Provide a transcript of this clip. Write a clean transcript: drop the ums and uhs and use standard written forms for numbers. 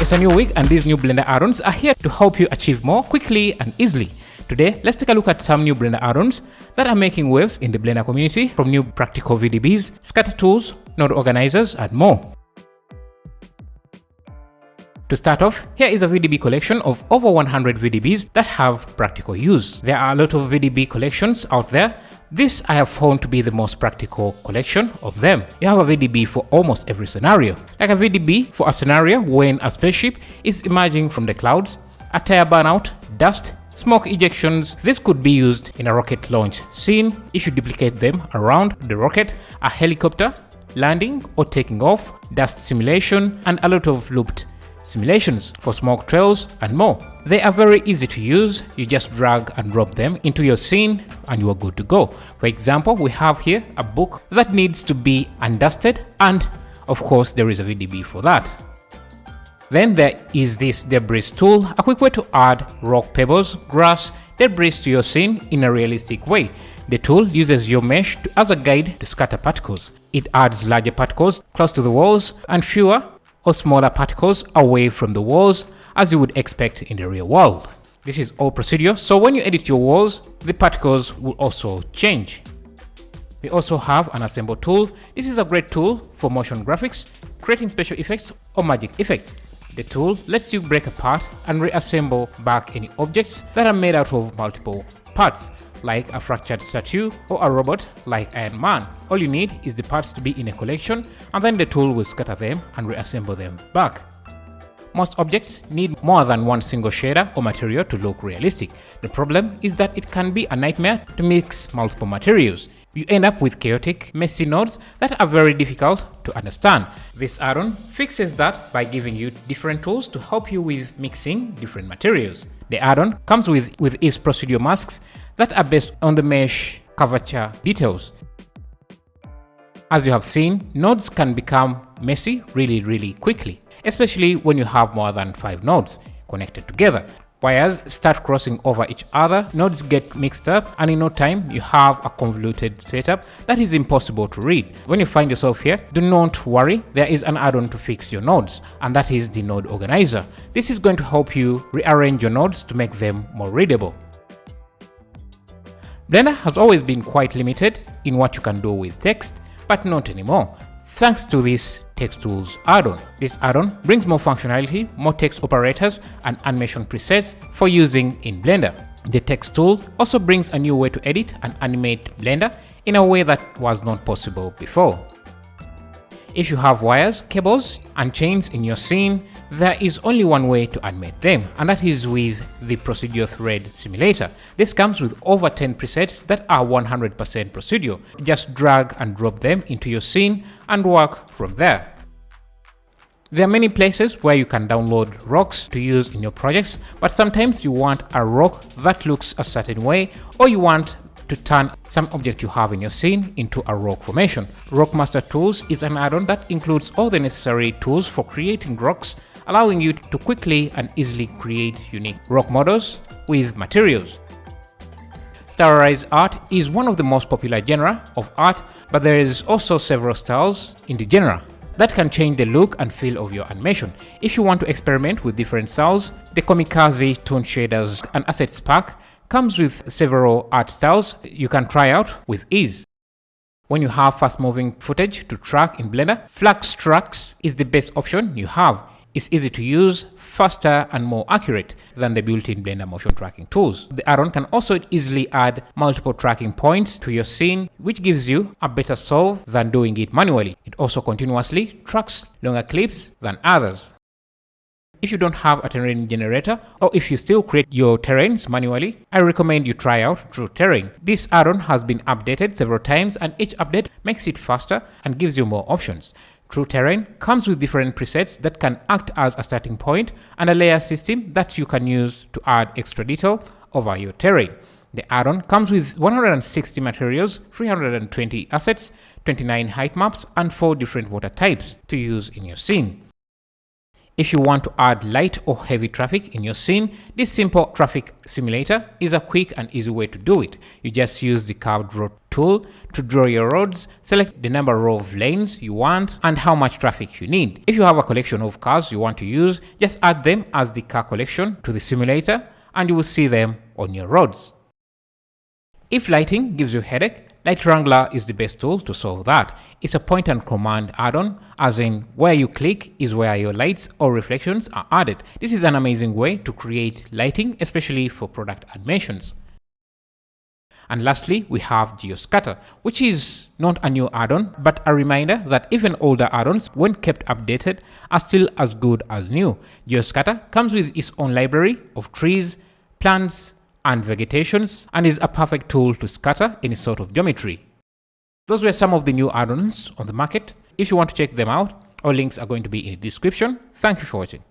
It's a new week and these new Blender add-ons are here to help you achieve more quickly and easily. Today, let's take a look at some new Blender add-ons that are making waves in the Blender community, from new practical VDBs, scatter tools, node organizers, and more. To start off, here is a VDB collection of over 100 VDBs that have practical use. There are a lot of VDB collections out there. This I have found to be the most practical collection of them. You have a VDB for almost every scenario. Like a VDB for a scenario when a spaceship is emerging from the clouds, a tire burnout, dust, smoke ejections. This could be used in a rocket launch scene if you duplicate them around the rocket, a helicopter, landing or taking off, dust simulation, and a lot of looped simulations for smoke trails and more. They are very easy to use. You just drag and drop them into your scene and you are good to go. For example, we have here a book that needs to be undusted, and of course there is a VDB for that. Then there is this debris tool, a quick way to add rock, pebbles, grass, debris to your scene in a realistic way. The tool uses your mesh as a guide to scatter particles. It adds larger particles close to the walls and fewer or smaller particles away from the walls, as you would expect in the real world. This is all procedure, so when you edit your walls, the particles will also change. We also have an assemble tool. This is a great tool for motion graphics, creating special effects or magic effects. The tool lets you break apart and reassemble back any objects that are made out of multiple parts, like a fractured statue or a robot like Iron Man. All you need is the parts to be in a collection, and then the tool will scatter them and reassemble them back. Most objects need more than one single shader or material to look realistic. The problem is that it can be a nightmare to mix multiple materials. You end up with chaotic, messy nodes that are very difficult to understand. This add-on fixes that by giving you different tools to help you with mixing different materials. The add-on comes with its procedure masks that are based on the mesh curvature details. As you have seen, nodes can become messy really quickly, especially when you have more than 5 nodes connected together. Wires start crossing over each other, nodes get mixed up, and in no time you have a convoluted setup that is impossible to read. When you find yourself here, do not worry, there is an add-on to fix your nodes, and that is the node organizer. This is going to help you rearrange your nodes to make them more readable. Blender has always been quite limited in what you can do with text, but not anymore, thanks to this text tools add-on. This add-on brings more functionality, more text operators, and animation presets for using in Blender. The text tool also brings a new way to edit and animate Blender in a way that was not possible before. If you have wires, cables, and chains in your scene, there is only one way to animate them, and that is with the Procedure Thread Simulator. This comes with over 10 presets that are 100% procedural. Just drag and drop them into your scene and work from there. There are many places where you can download rocks to use in your projects, but sometimes you want a rock that looks a certain way, or you want to turn some object you have in your scene into a rock formation. Rockmaster Tools is an add-on that includes all the necessary tools for creating rocks, allowing you to quickly and easily create unique rock models with materials. Stylized art is one of the most popular genre of art, but there is also several styles in the genre that can change the look and feel of your animation. If you want to experiment with different styles, the Kamikaze Toon Shaders and Assets Pack comes with several art styles you can try out with ease. When you have fast-moving footage to track in Blender, Flux Tracks is the best option you have. It's easy to use, faster, and more accurate than the built-in Blender motion tracking tools. The add-on can also easily add multiple tracking points to your scene, which gives you a better solve than doing it manually. It also continuously tracks longer clips than others. If you don't have a terrain generator, or if you still create your terrains manually, I recommend you try out True Terrain. This add-on has been updated several times, and each update makes it faster and gives you more options. True Terrain comes with different presets that can act as a starting point and a layer system that you can use to add extra detail over your terrain. The add-on comes with 160 materials, 320 assets, 29 height maps, and 4 different water types to use in your scene. If you want to add light or heavy traffic in your scene, this simple traffic simulator is a quick and easy way to do it. You just use the curved road tool to draw your roads, select the number of lanes you want and how much traffic you need. If you have a collection of cars you want to use, just add them as the car collection to the simulator and you will see them on your roads. If lighting gives you a headache, Light Wrangler is the best tool to solve that. It's a point and command add-on, as in where you click is where your lights or reflections are added. This is an amazing way to create lighting, especially for product animations. And lastly, we have GeoScatter, which is not a new add-on, but a reminder that even older add-ons, when kept updated, are still as good as new. GeoScatter comes with its own library of trees, plants, and vegetations, and is a perfect tool to scatter any sort of geometry. Those were some of the new add-ons on the market. If you want to check them out, our links are going to be in the description. Thank you for watching.